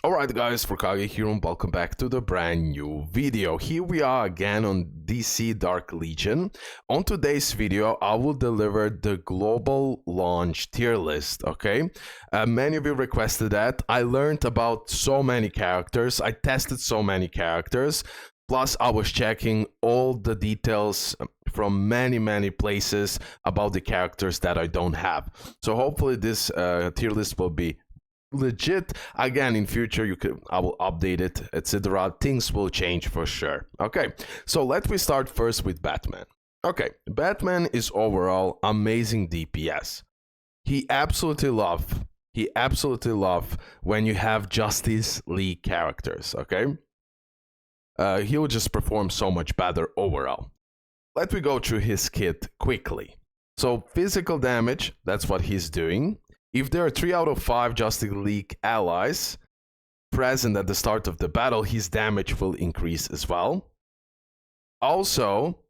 Alright guys, RoKage here and welcome back to the brand new video. Here we are again on DC Dark Legion. On today's video, I will deliver the global launch tier list, okay? Many of you requested that. I learned about so many characters. I tested so many characters. Plus, I was checking all the details from many places about the characters that I don't have. So hopefully this tier list will be legit. Again, in future I will update it, etc. Things will change for sure. Okay, so let me start first with Batman. Okay, Batman is overall amazing DPS. He absolutely love when you have Justice League characters. Okay, he will just perform so much better overall. Let me go through his kit quickly. So physical damage, that's what he's doing. If there are 3 out of 5 Justice League allies present at the start of the battle, his damage will increase as well. Also,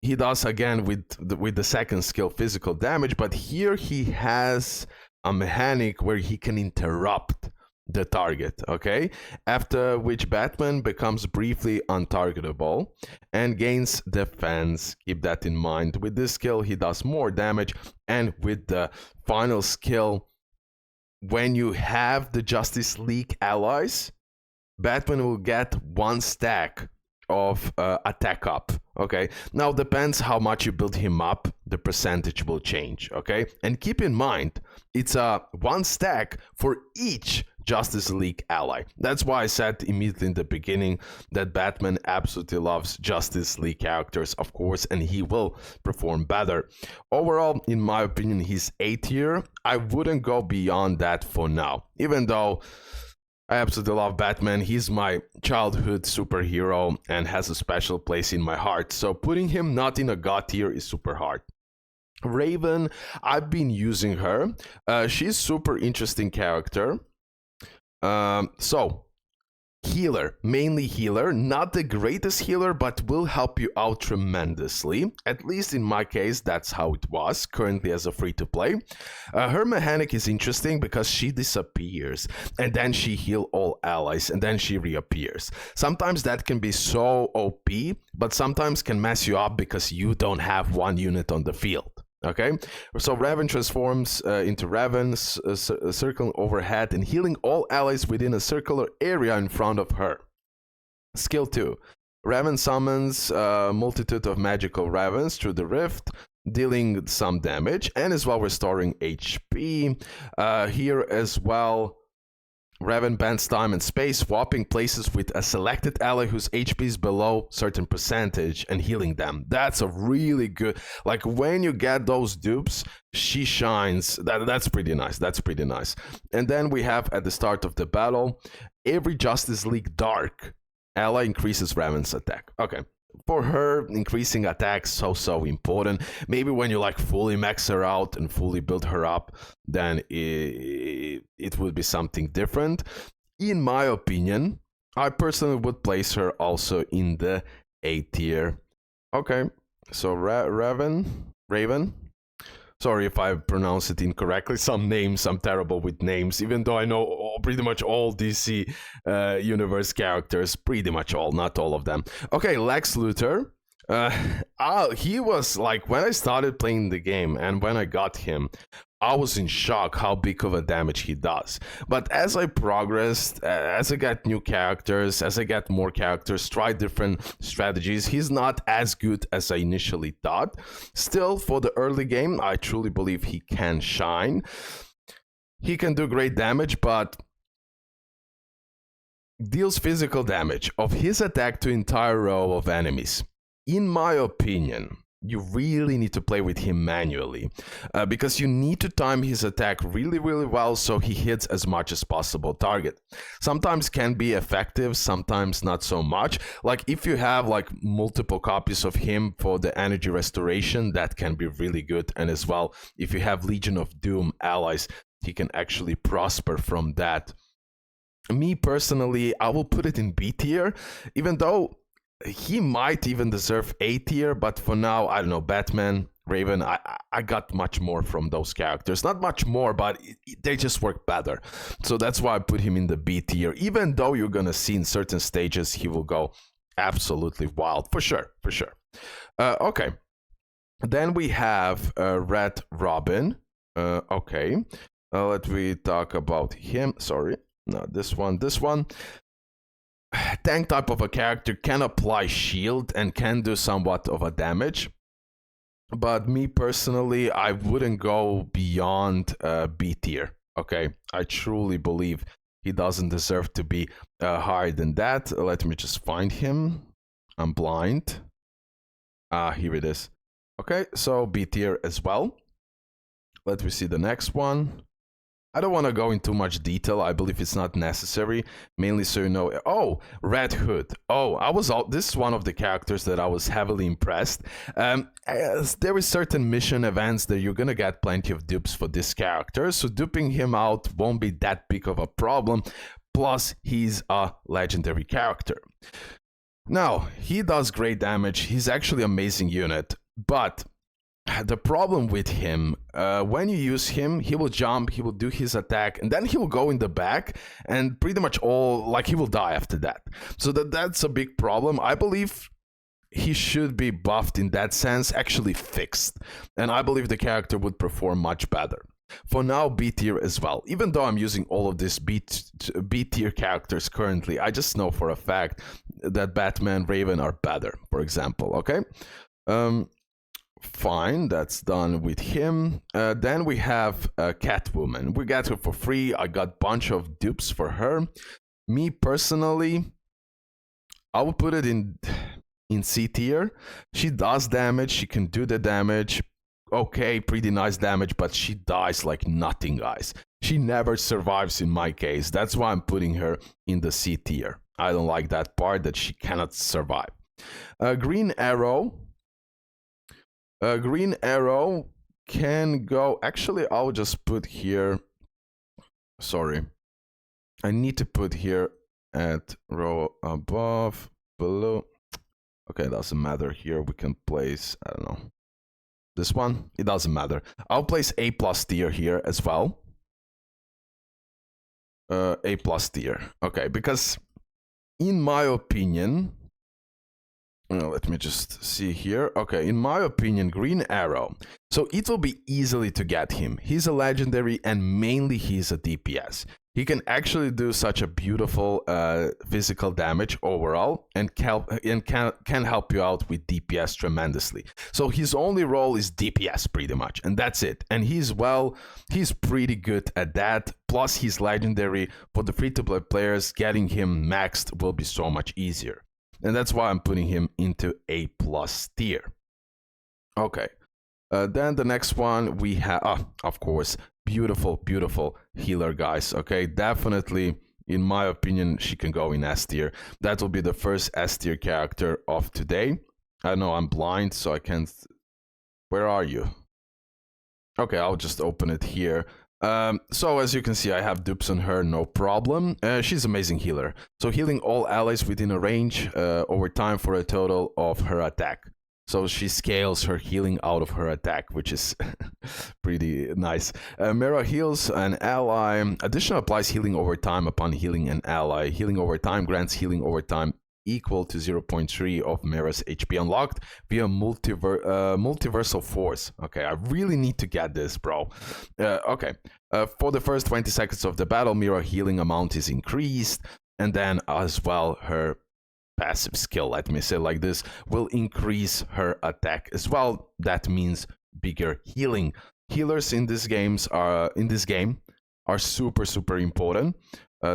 he does again with the second skill physical damage, but here he has a mechanic where he can interrupt the target, okay? After which Batman becomes briefly untargetable and gains defense. Keep that in mind. With this skill, he does more damage, and with the final skill, when you have the Justice League allies, Batman will get 1 stack of attack up, okay? Now, depends how much you build him up, the percentage will change, okay? And keep in mind, it's 1 stack for each Justice League ally. That's why I said immediately in the beginning that Batman absolutely loves Justice League characters, of course, and he will perform better. Overall, in my opinion, he's A tier. I wouldn't go beyond that for now, even though I absolutely love Batman. He's my childhood superhero and has a special place in my heart. So putting him not in a God tier is super hard. Raven, I've been using her. She's super interesting character. So healer, mainly healer, not the greatest healer, but will help you out tremendously. At least in my case, that's how it was currently as a free-to-play. Her mechanic is interesting because she disappears and then she heals all allies and then she reappears. Sometimes that can be so OP, but sometimes can mess you up because you don't have 1 unit on the field. Okay, so Raven transforms into Raven, circling overhead and healing all allies within a circular area in front of her. Skill 2. Raven summons a multitude of magical Ravens through the rift, dealing some damage and as well restoring HP. Here as well, Raven bends time and space, swapping places with a selected ally whose HP is below certain percentage and healing them. That's a really good, like when you get those dupes, she shines. That's pretty nice. That's pretty nice. And then we have at the start of the battle, every Justice League Dark ally increases Raven's attack. Okay. For her, increasing attacks so important. Maybe when you like fully max her out and fully build her up, then it would be something different. In my opinion, I personally would place her also in the A tier. Okay, so Raven. Sorry if I pronounce it incorrectly. Some names, I'm terrible with names, even though I know pretty much all DC universe characters. Pretty much all, not all of them. Okay, Lex Luthor. He was like, when I started playing the game and when I got him, I was in shock how big of a damage he does. But as I progressed, as I got new characters, as I got more characters, try different strategies, he's not as good as I initially thought. Still, for the early game, I truly believe he can shine. He can do great damage, but deals physical damage of his attack to entire row of enemies. In my opinion, you really need to play with him manually because you need to time his attack really well so he hits as much as possible target. Sometimes can be effective, sometimes not so much. Like if you have like multiple copies of him for the energy restoration, that can be really good. And as well, if you have Legion of Doom allies, he can actually prosper from that. Me personally, I will put it in B tier, even though he might even deserve A tier, but for now, I don't know, Batman, Raven, I got much more from those characters. Not much more, but they just work better. So that's why I put him in the B tier, even though you're gonna see in certain stages he will go absolutely wild, for sure, for sure. Okay, then we have Red Robin. Okay, let me talk about him. Sorry, no, this one, this one. Tank type of a character, can apply shield and can do somewhat of a damage. But me personally, I wouldn't go beyond B tier. Okay, I truly believe he doesn't deserve to be higher than that. Let me just find him. I'm blind. Here it is. Okay, so B tier as well. Let me see the next one. I don't want to go into much detail. I believe it's not necessary, mainly so you know. Oh, Red Hood. Oh, this is one of the characters that I was heavily impressed. As there is certain mission events that you're gonna get plenty of dupes for this character, so duping him out won't be that big of a problem. Plus, he's a legendary character. Now, he does great damage. He's actually an amazing unit, but the problem with him, when you use him, he will jump, he will do his attack, and then he will go in the back, and pretty much he will die after that. So that's a big problem. I believe he should be buffed in that sense, actually fixed. And I believe the character would perform much better. For now, B tier as well. Even though I'm using all of these B tier characters currently, I just know for a fact that Batman, Raven are better, for example, okay? Fine, that's done with him. Then we have Catwoman. We got her for free. I got a bunch of dupes for her. Me personally, I would put it in C tier. She does damage. She can do the damage. Okay, pretty nice damage, but she dies like nothing, guys. She never survives in my case. That's why I'm putting her in the C tier. I don't like that part that she cannot survive. Green Arrow. Green Arrow can go... Actually, I'll just put here... Sorry. I need to put here at row above, below. Okay, doesn't matter here. We can place... I don't know. This one? It doesn't matter. I'll place A+ tier here as well. A+ tier. Okay, because in my opinion... Let me just see here. Okay, in my opinion, Green Arrow. So it will be easily to get him. He's a legendary and mainly he's a DPS. He can actually do such a beautiful physical damage overall and can help you out with DPS tremendously. So his only role is DPS pretty much, and that's it. And he's pretty good at that. Plus he's legendary. For the free-to-play players, getting him maxed will be so much easier. And that's why I'm putting him into A+ tier. Okay. Then the next one we have, of course, beautiful, beautiful healer, guys. Okay, definitely, in my opinion, she can go in S tier. That will be the first S tier character of today. I know I'm blind, so I can't... Where are you? Okay, I'll just open it here. So as you can see, I have dupes on her, no problem. She's an amazing healer. So healing all allies within a range over time for a total of her attack. So she scales her healing out of her attack, which is pretty nice. Mera heals an ally. Additional applies healing over time upon healing an ally. Healing over time grants healing over time equal to 0.3 of Mera's HP unlocked via multiversal force. Okay, I really need to get this, bro. Okay, for the first 20 seconds of the battle, Mera healing amount is increased, and then as well her passive skill, let me say like this, will increase her attack as well. That means bigger healing. Healers in this game are super important.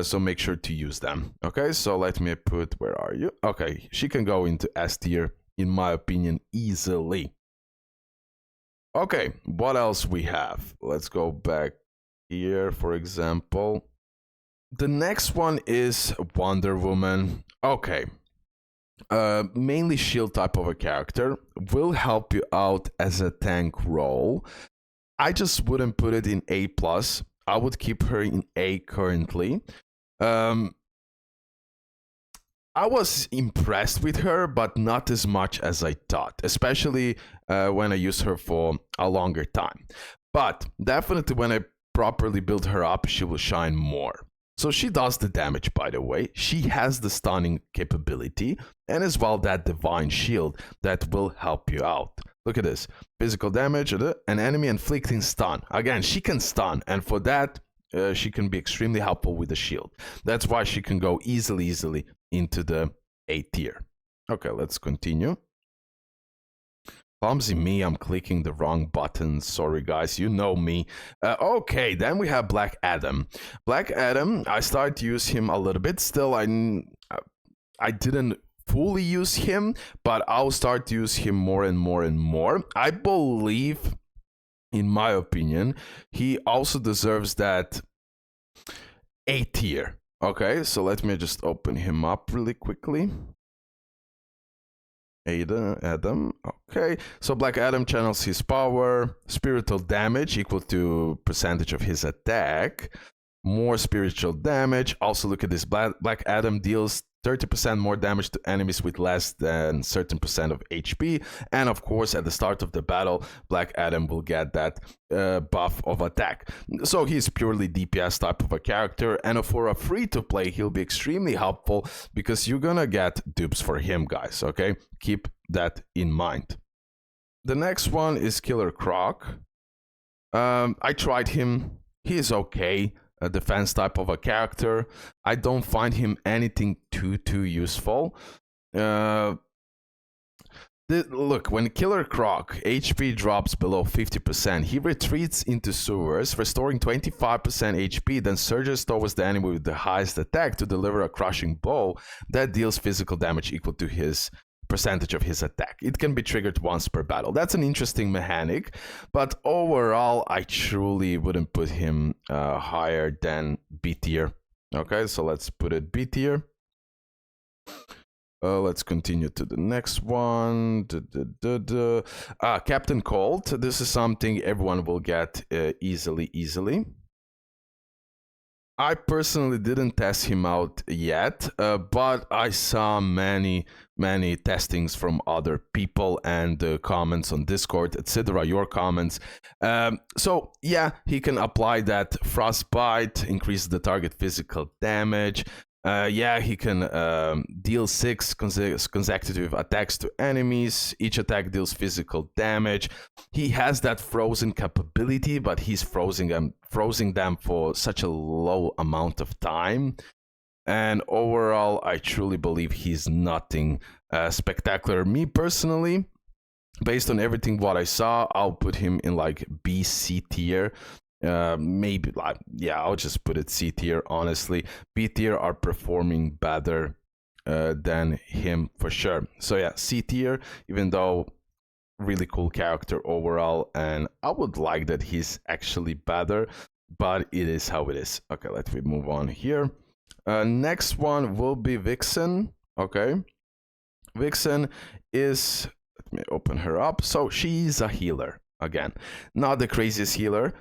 So make sure to use them. Okay, so let me put, where are you? Okay, she can go into S tier, in my opinion, easily. Okay, what else we have? Let's go back here, for example. The next one is Wonder Woman. Okay, mainly shield type of a character, will help you out as a tank role. I just wouldn't put it in A+. I would keep her in A currently. I I was impressed with her, but not as much as I thought, especially when I used her for a longer time. But definitely when I properly build her up, she will shine more. So she does the damage, by the way. She has the stunning capability and as well that divine shield that will help you out. Look at this. Physical damage, an enemy inflicting stun. Again, she can stun, and for that, she can be extremely helpful with the shield. That's why she can go easily into the A tier. Okay, let's continue. Clumsy me, I'm clicking the wrong buttons. Sorry, guys, you know me. Okay, then we have Black Adam. Black Adam, I started to use him a little bit. Still, I didn't fully use him, but I'll start to use him more and more. I believe, in my opinion, he also deserves that A tier. Okay, so let me just open him up really quickly. Adam, okay. So Black Adam channels his power, spiritual damage equal to percentage of his attack, more spiritual damage. Also look at this, Black Adam deals 30% more damage to enemies with less than certain percent of HP. And of course, at the start of the battle, Black Adam will get that buff of attack. So he's purely DPS type of a character. And for a free-to-play, he'll be extremely helpful because you're gonna get dupes for him, guys, okay? Keep that in mind. The next one is Killer Croc. I tried him. He's okay. A defense type of a character. I don't find him anything too useful. Look, when Killer Croc HP drops below 50%, he retreats into sewers, restoring 25% HP, then surges towards the enemy with the highest attack to deliver a crushing blow that deals physical damage equal to his percentage of his attack. It can be triggered once per battle. That's an interesting mechanic, but overall, I truly wouldn't put him higher than B tier. Okay, so let's put it B tier. Let's continue to the next one. Captain Cold. This is something everyone will get easily. I personally didn't test him out yet, but I saw many testings from other people and comments on Discord, etc. Your comments. So yeah, he can apply that frostbite, increase the target physical damage. Yeah, he can deal 6 consecutive attacks to enemies. Each attack deals physical damage. He has that frozen capability, but he's frozen them for such a low amount of time. And overall, I truly believe he's nothing spectacular. Me personally, based on everything what I saw, I'll put him in like B, C tier. Maybe like, yeah, I'll just put it C tier. Honestly, B tier are performing better than him for sure. So yeah, C tier, even though really cool character overall, and I would like that he's actually better, but it is how it is. Okay, let me move on here. Next one will be Vixen. Okay, Vixen is, let me open her up. So she's a healer. Again, not the craziest healer.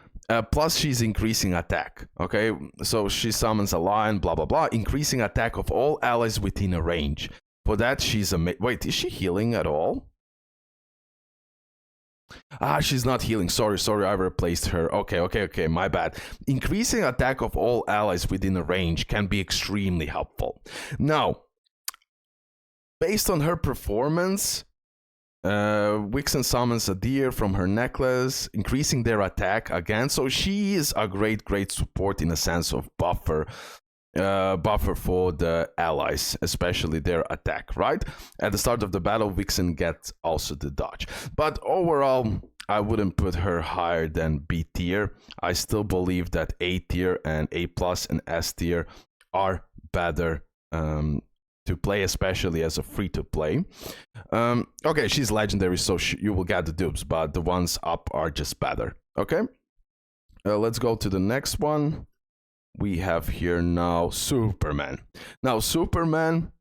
Plus, she's increasing attack. Okay, so she summons a lion, blah, blah, blah, increasing attack of all allies within a range. For that, she's wait, is she healing at all? Ah, she's not healing. Sorry, I replaced her. Okay, my bad. Increasing attack of all allies within a range can be extremely helpful. Now, based on her performance, Vixen summons a deer from her necklace, increasing their attack again. So she is a great support in a sense of buffer for the allies, especially their attack, right? At the start of the battle, Vixen gets also the dodge. But overall, I wouldn't put her higher than B tier. I still believe that A tier and A plus and S tier are better to play, especially as a free-to-play. Okay, she's legendary, so you will get the dupes, but the ones up are just better. Okay, let's go to the next one. We have here now Superman. Now Superman,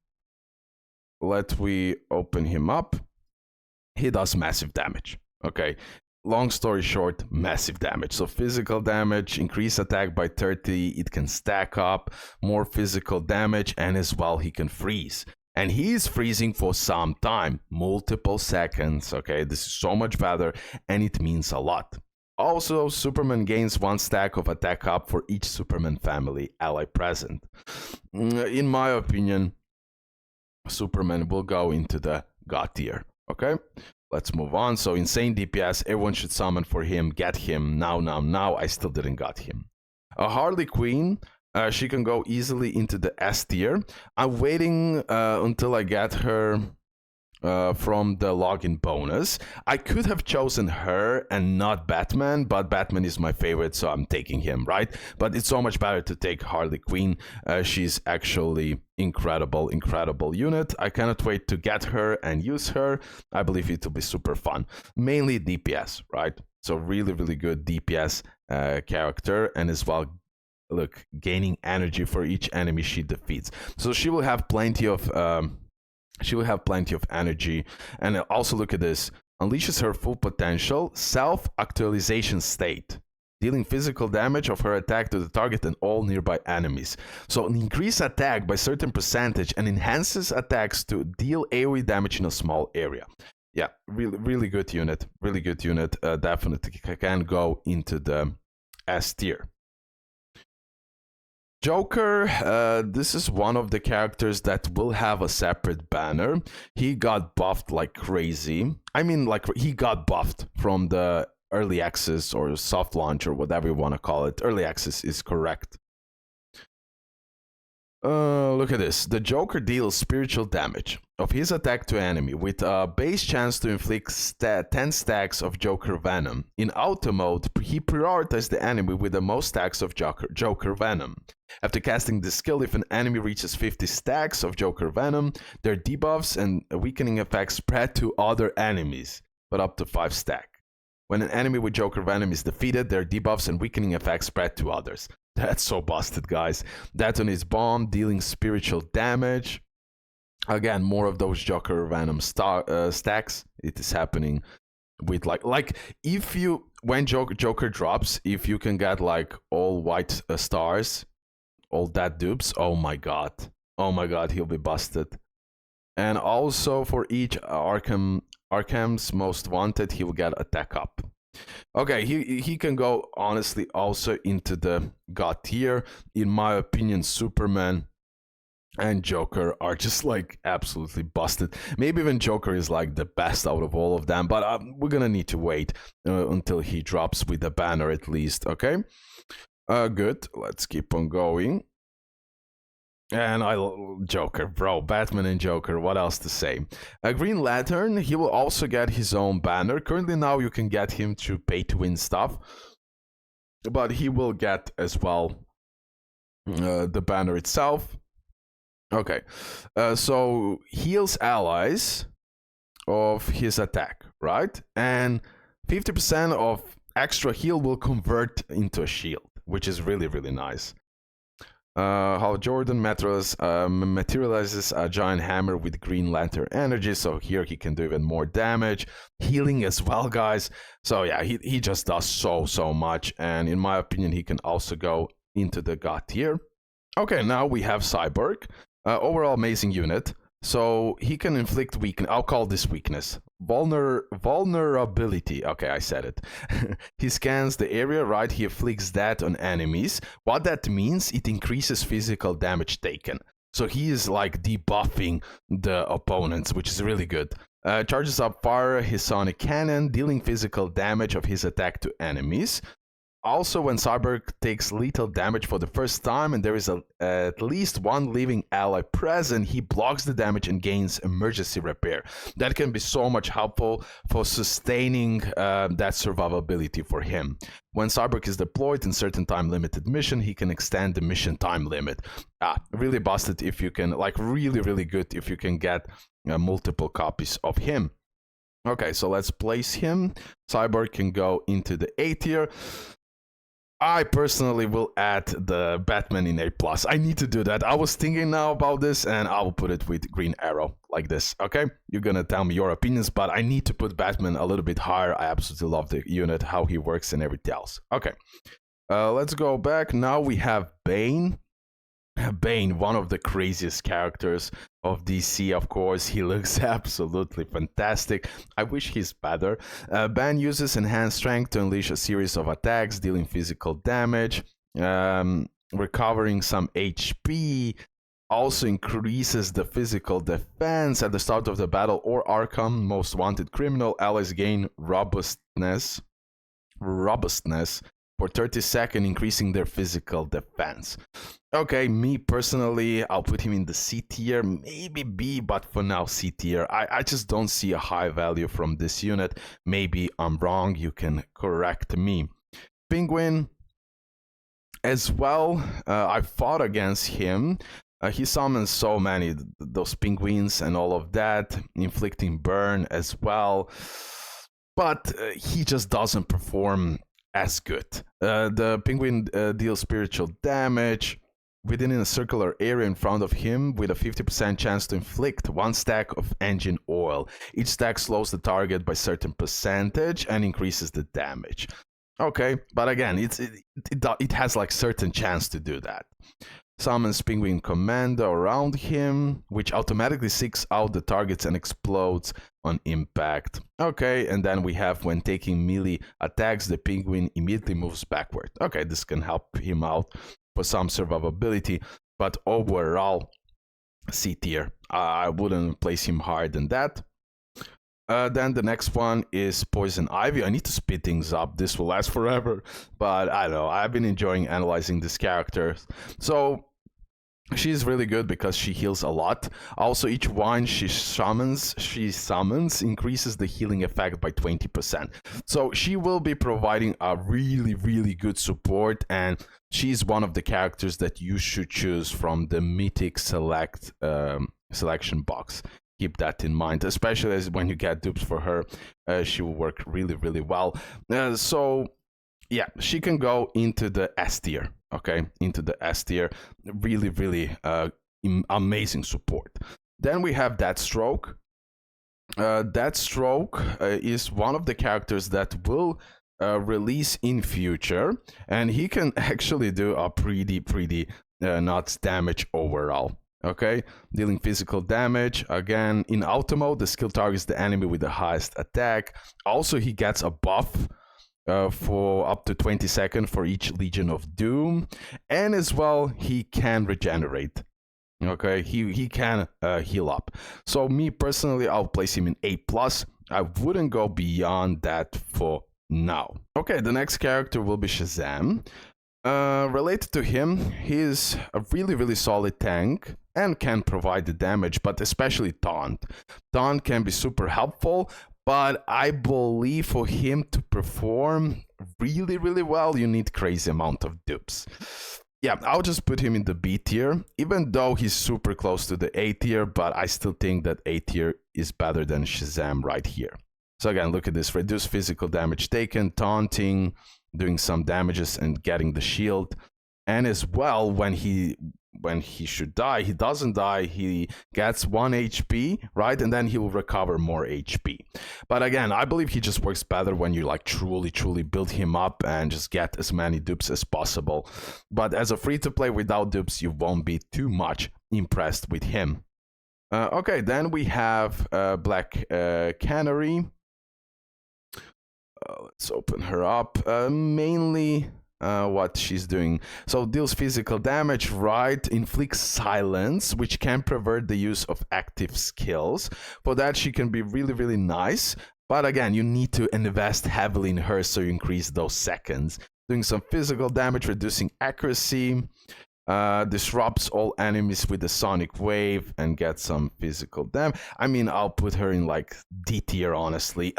let me open him up. He does massive damage. Okay, long story short, massive damage. So physical damage, increase attack by 30, it can stack up, more physical damage, and as well he can freeze. and he's freezing for some time, multiple seconds. Okay, this is so much better, and it means a lot. Also, Superman gains 1 stack of attack up for each Superman family ally present. In my opinion, Superman will go into the God tier. Okay, let's move on. So insane DPS, everyone should summon for him, get him now. I still didn't got him. Harley Quinn, she can go easily into the S tier. I'm waiting until I get her from the login bonus. I could have chosen her and not Batman, but Batman is my favorite, so I'm taking him, right? But it's so much better to take Harley Quinn. She's actually incredible unit. I cannot wait to get her and use her. I believe it will be super fun. Mainly DPS, right? So really good DPS character, and as well, look, gaining energy for each enemy she defeats. So she will have plenty of energy. And also look at this, unleashes her full potential, self-actualization state, dealing physical damage of her attack to the target and all nearby enemies. So an increased attack by certain percentage and enhances attacks to deal AoE damage in a small area. Yeah, really good unit. Definitely can go into the S tier. Joker, this is one of the characters that will have a separate banner. He got buffed like crazy. I mean, like, he got buffed from the early access or soft launch or whatever you want to call it. Early access is correct. Look at this. The Joker deals spiritual damage of his attack to enemy with a base chance to inflict 10 stacks of Joker Venom. In auto mode, he prioritizes the enemy with the most stacks of Joker Venom. After casting this skill, if an enemy reaches 50 stacks of Joker Venom, their debuffs and weakening effects spread to other enemies, but up to 5 stack. When an enemy with Joker Venom is defeated, their debuffs and weakening effects spread to others. That's so busted, guys. Detonates bomb, dealing spiritual damage. Again, more of those Joker Venom stacks. It is happening with like if you, when Joker drops, if you can get like all white stars, all that dupes, oh my god, he'll be busted. And also for each Arkham's most wanted, he will get attack up. Okay, he can go honestly also into the God tier. In my opinion, Superman and Joker are just like absolutely busted. Maybe even Joker is like the best out of all of them, but we're gonna need to wait until he drops with the banner at least. Okay, good. Let's keep on going. And Joker, bro, Batman and Joker, what else to say? Green Lantern, he will also get his own banner. Currently now you can get him through pay-to-win stuff, but he will get as well the banner itself. Okay, so heals allies of his attack, right? And 50% of extra heal will convert into a shield, which is really nice. Hal Jordan materializes a giant hammer with Green Lantern energy, so here he can do even more damage. Healing as well, guys. So yeah, he just does so much, and in my opinion, he can also go into the God tier. Okay, now we have Cyborg. Overall amazing unit. So he can inflict weakness. I'll call this weakness. Vulnerability. Okay, I said it. He scans the area, right? He inflicts that on enemies. What that means, it increases physical damage taken. So he is like debuffing the opponents, which is really good. Charges up fire, his sonic cannon, dealing physical damage of his attack to enemies. Also, when Cyborg takes lethal damage for the first time and there is at least one living ally present, he blocks the damage and gains emergency repair. That can be so much helpful for sustaining that survivability for him. When Cyborg is deployed in certain time-limited mission, he can extend the mission time limit. Really busted if you can, like really good if you can get multiple copies of him. Okay, so let's place him. Cyborg can go into the A tier. I personally will add the Batman in A+. I need to do that. I was thinking now about this, and I will put it with Green Arrow, like this, okay? You're gonna tell me your opinions, but I need to put Batman a little bit higher. I absolutely love the unit, how he works and everything else. Okay, let's go back. Now we have Bane. Bane, one of the craziest characters of DC, of course. He looks absolutely fantastic. I wish he's better. Bane uses enhanced strength to unleash a series of attacks, dealing physical damage, recovering some HP. Also increases the physical defense at the start of the battle or Arkham. Most wanted criminal allies gain robustness for 30 seconds, increasing their physical defense. Okay, me personally, I'll put him in the C tier, maybe B, but for now C tier. I just don't see a high value from this unit. Maybe I'm wrong, you can correct me. Penguin as well, I fought against him. He summons so many, those penguins and all of that, inflicting burn as well. But he just doesn't perform as good. The penguin deals spiritual damage within a circular area in front of him with a 50% chance to inflict 1 stack of engine oil. Each stack slows the target by a certain percentage and increases the damage. Okay, but again, it has like certain chance to do that. Summons Penguin Commando around him, which automatically seeks out the targets and explodes on impact. Okay, and then we have when taking melee attacks, the Penguin immediately moves backward. Okay, this can help him out for some survivability, but overall, C tier. I wouldn't place him higher than that. Then the next one is Poison Ivy. I need to speed things up. This will last forever, but I don't know. I've been enjoying analyzing this character. So she's really good because she heals a lot. Also, each one she summons increases the healing effect by 20%. So she will be providing a really good support, and she's one of the characters that you should choose from the Mythic selection box. Keep that in mind, especially as when you get dupes for her. She will work really well. So yeah, she can go into the S tier. Okay, into the S tier. Really amazing support. Then we have Deathstroke. Deathstroke is one of the characters that will release in future, and he can actually do a pretty nuts damage overall. Okay, dealing physical damage. Again, in auto mode, the skill targets the enemy with the highest attack. Also, he gets a buff for up to 20 seconds for each Legion of Doom. And as well, he can regenerate. Okay, he can heal up. So me personally, I'll place him in A+. I wouldn't go beyond that for now. Okay, the next character will be Shazam. Related to him, he's a really solid tank and can provide the damage, but especially taunt. Taunt can be super helpful, but I believe for him to perform really well, you need crazy amount of dupes. Yeah, I'll just put him in the B tier, even though he's super close to the A tier, but I still think that A tier is better than Shazam right here. So again, look at this, reduce physical damage taken, taunting, doing some damages and getting the shield. And as well, when he should die, he doesn't die, he gets 1 HP, right? And then he will recover more HP. But again, I believe he just works better when you like truly build him up and just get as many dupes as possible. But as a free-to-play without dupes, you won't be too much impressed with him. Okay, then we have Black Canary. Let's open her up. Mainly what she's doing. So deals physical damage, right? Inflicts silence, which can pervert the use of active skills. For that, she can be really nice. But again, you need to invest heavily in her so you increase those seconds. Doing some physical damage, reducing accuracy. Disrupts all enemies with a sonic wave and get some physical damage. I mean, I'll put her in like D tier, honestly.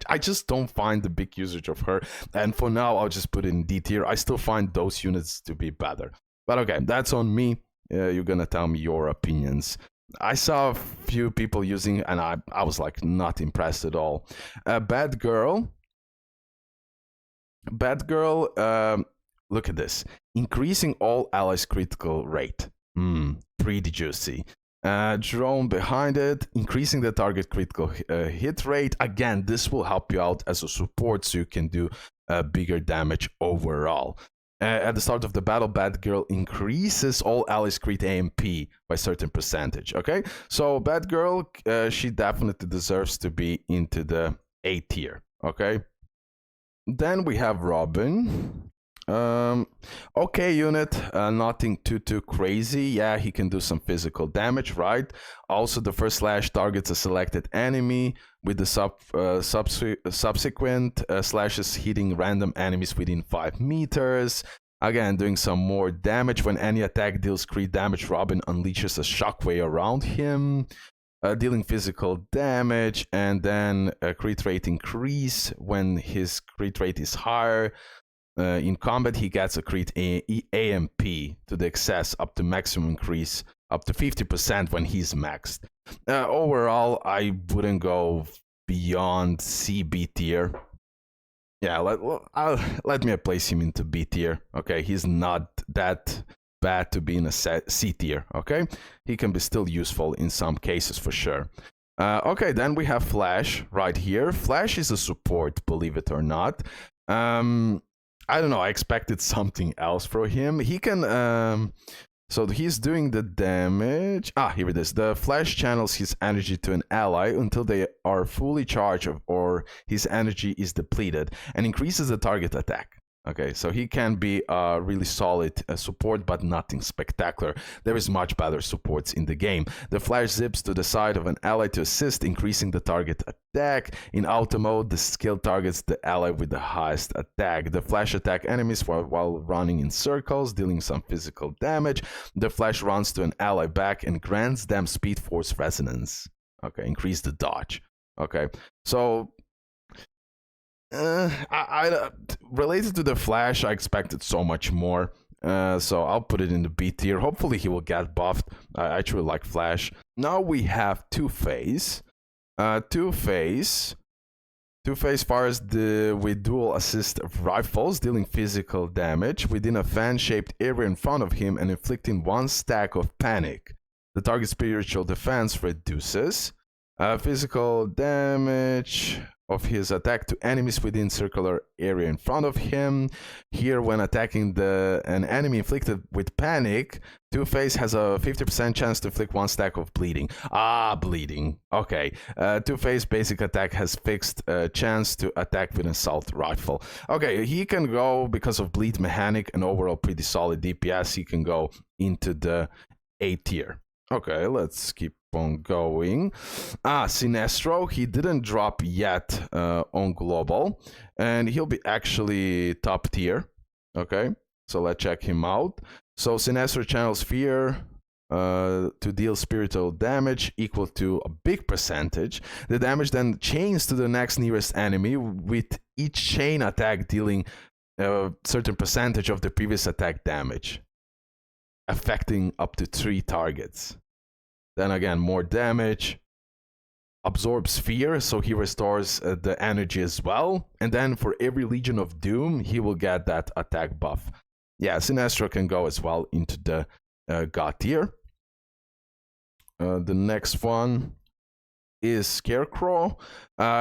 I just don't find the big usage of her, and for now I'll just put it in D tier. I still find those units to be better, but okay, that's on me. You're gonna tell me your opinions. I saw a few people using, and I was like not impressed at all. Batgirl. Look at this. Increasing all allies' critical rate. Pretty juicy. Drone behind it. Increasing the target critical hit rate. Again, this will help you out as a support so you can do bigger damage overall. At the start of the battle, Bad Girl increases all allies crit AMP by certain percentage. Okay, so Bad Girl, she definitely deserves to be into the A tier. Okay, then we have Robin. Okay unit, nothing too crazy. Yeah, he can do some physical damage, right? Also, the first slash targets a selected enemy, with the subsequent slashes hitting random enemies within 5 meters. Again, doing some more damage. When any attack deals crit damage, Robin unleashes a shockwave around him, dealing physical damage, and then a crit rate increase when his crit rate is higher. In combat, he gets a crit AMP to the excess up to maximum increase up to 50% when he's maxed. Overall, I wouldn't go beyond CB tier. Yeah, let me place him into B tier. Okay, he's not that bad to be in a C tier. Okay, he can be still useful in some cases for sure. Okay, then we have Flash right here. Flash is a support, believe it or not. I don't know, I expected something else from him. He can, so he's doing the damage. Here it is. The Flash channels his energy to an ally until they are fully charged or his energy is depleted and increases the target attack. Okay, so he can be a really solid support, but nothing spectacular. There is much better supports in the game. The Flash zips to the side of an ally to assist, increasing the target attack. In auto mode, the skill targets the ally with the highest attack. The Flash attack enemies while running in circles, dealing some physical damage. The Flash runs to an ally back and grants them Speed Force Resonance. Okay, increase the dodge. Okay, so related to the Flash, I expected so much more. So I'll put it in the B tier. Hopefully he will get buffed. I actually like Flash. Now we have Two-Face. Two-Face fires with dual assist rifles, dealing physical damage within a fan-shaped area in front of him and inflicting 1 stack of panic. The target's spiritual defense reduces physical damage of his attack to enemies within circular area in front of him. Here, when attacking an enemy inflicted with panic, Two-Face has a 50% chance to inflict 1 stack of bleeding. Bleeding. Okay. Two-Face basic attack has fixed chance to attack with an assault rifle. Okay, he can go, because of bleed mechanic and overall pretty solid DPS, he can go into the A tier. Okay, let's keep on going. Sinestro, he didn't drop yet on global, and he'll be actually top tier. Okay, so let's check him out. So Sinestro channels fear to deal spiritual damage equal to a big percentage. The damage then chains to the next nearest enemy, with each chain attack dealing a certain percentage of the previous attack damage, affecting up to 3 targets. Then again, more damage. Absorbs fear, so he restores the energy as well. And then for every Legion of Doom, he will get that attack buff. Yeah, Sinestro can go as well into the God tier. The next one is Scarecrow.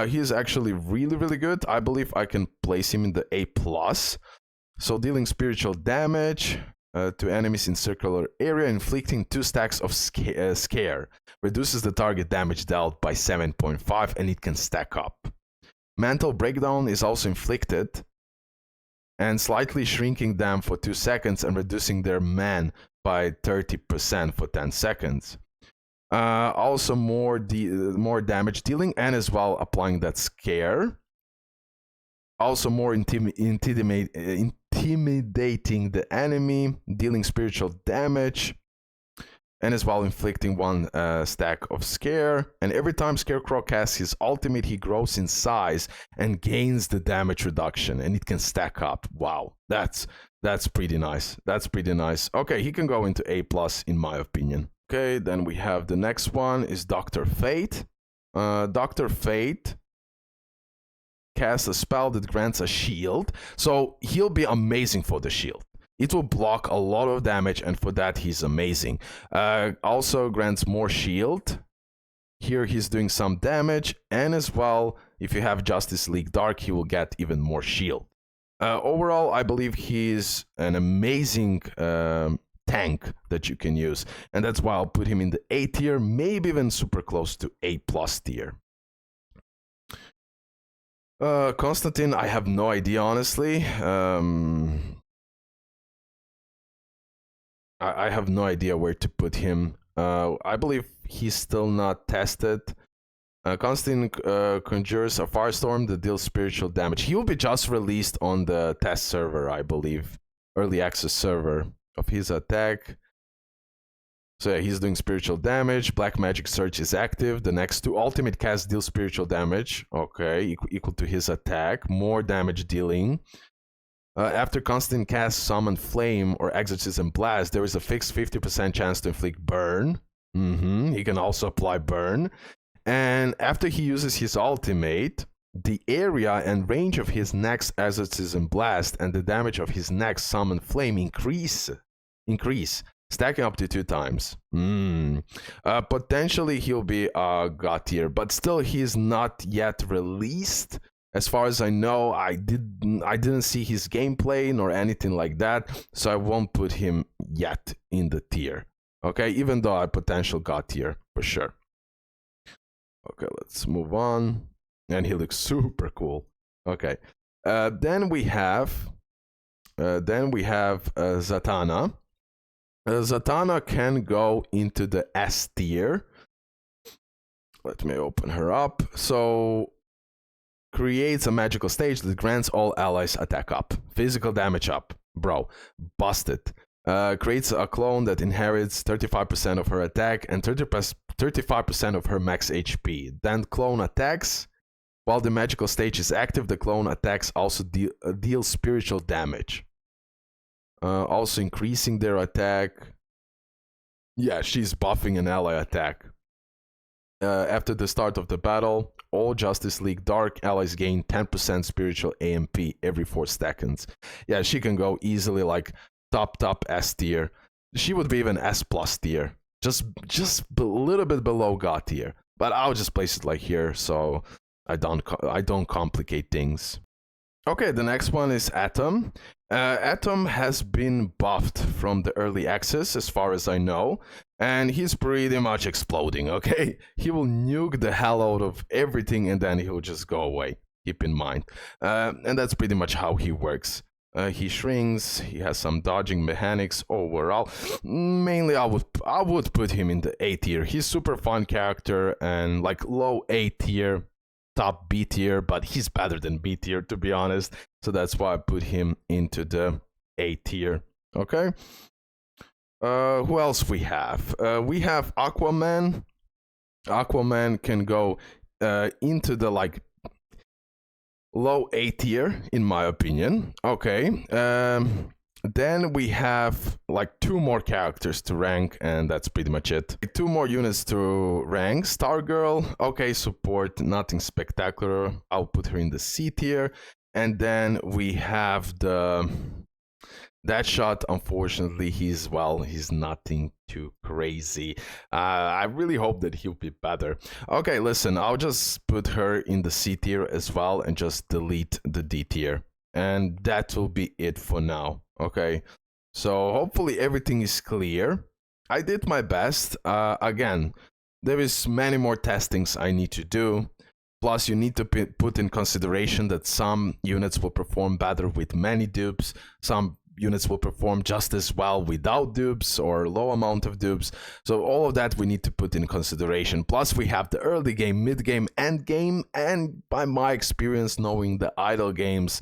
He's actually really good. I believe I can place him in the A+. So dealing spiritual damage to enemies in circular area, inflicting 2 stacks of scare. Reduces the target damage dealt by 7.5, and it can stack up. Mental breakdown is also inflicted, and slightly shrinking them for 2 seconds and reducing their man by 30% for 10 seconds. Also more damage dealing, and as well applying that scare. Also more intimidating the enemy, dealing spiritual damage, and as well inflicting 1 stack of scare. And every time Scarecrow casts his ultimate, he grows in size and gains the damage reduction, and it can stack up. Wow, that's pretty nice. That's pretty nice. Okay, he can go into A+ in my opinion. Okay, then we have the next one is Dr. Fate. Dr. Fate casts a spell that grants a shield, so he'll be amazing for the shield. It will block a lot of damage, and for that he's amazing. Also grants more shield. Here he's doing some damage, and as well, if you have Justice League Dark, he will get even more shield. Overall, I believe he's an amazing tank that you can use, and that's why I'll put him in the A tier, maybe even super close to A+ tier. Constantine, I have no idea, honestly. I have no idea where to put him. I believe he's still not tested. Constantine conjures a firestorm that deals spiritual damage. He will be just released on the test server, I believe. Early access server of his attack. So yeah, he's doing spiritual damage. Black Magic Surge is active. The next two ultimate casts deal spiritual damage. Okay, equal to his attack. More damage dealing. After Constantine casts Summon Flame or Exorcism Blast, there is a fixed 50% chance to inflict burn. He can also apply burn. And after he uses his ultimate, the area and range of his next Exorcism Blast and the damage of his next Summon Flame increase, stacking up to 2 times. Potentially he'll be God tier, but still he's not yet released. As far as I know, I didn't see his gameplay nor anything like that, so I won't put him yet in the tier. Okay, even though a potential God tier for sure. Okay, let's move on. And he looks super cool. Okay, then we have Zatanna. Zatanna can go into the S tier. Let me open her up. So, creates a magical stage that grants all allies attack up, physical damage up. Bro, busted. Creates a clone that inherits 35% of her attack and 35% of her max HP. Then clone attacks. While the magical stage is active, the clone attacks also deal spiritual damage. Also increasing their attack. Yeah, she's buffing an ally attack. After the start of the battle, all Justice League Dark allies gain 10% spiritual AMP every 4 seconds. Yeah, she can go easily like top S tier. She would be even S+ tier. Just a little bit below God tier. But I'll just place it like here so I don't complicate things. Okay, the next one is Atom. Atom has been buffed from the early access as far as I know, and he's pretty much exploding, okay? He will nuke the hell out of everything and then he'll just go away, keep in mind. And that's pretty much how he works. He shrinks, he has some dodging mechanics overall. Mainly I would put him in the A tier. He's super fun character and like low A tier. Top B tier, but he's better than B tier to be honest, so that's why I put him into the A tier. Okay, who else we have? We have Aquaman. Aquaman can go into the like low A tier in my opinion. Okay, then we have like 2 more characters to rank, and that's pretty much it. 2 more units to rank. Stargirl, okay, support, nothing spectacular. I'll put her in the C tier. And then we have the Deadshot. Unfortunately, he's nothing too crazy. I really hope that he'll be better. Okay, listen, I'll just put her in the C tier as well and just delete the D tier. And that will be it for now. Okay, so hopefully everything is clear. I did my best. Again, there is many more testings I need to do. Plus, you need to put in consideration that some units will perform better with many dupes. Some units will perform just as well without dupes or low amount of dupes. So all of that we need to put in consideration. Plus, we have the early game, mid game, end game, and by my experience knowing the idle games,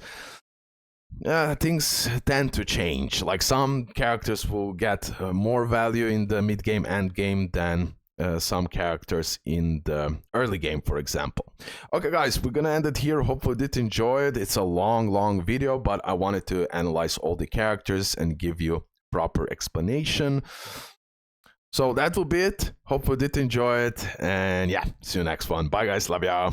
things tend to change. Like some characters will get more value in the mid game, end game than some characters in the early game, for example. Okay guys, we're gonna end it here. Hopefully you did enjoy it. It's a long video, but I wanted to analyze all the characters and give you proper explanation. So that will be it. Hopefully you did enjoy it, and yeah, see you next one. Bye guys, love ya.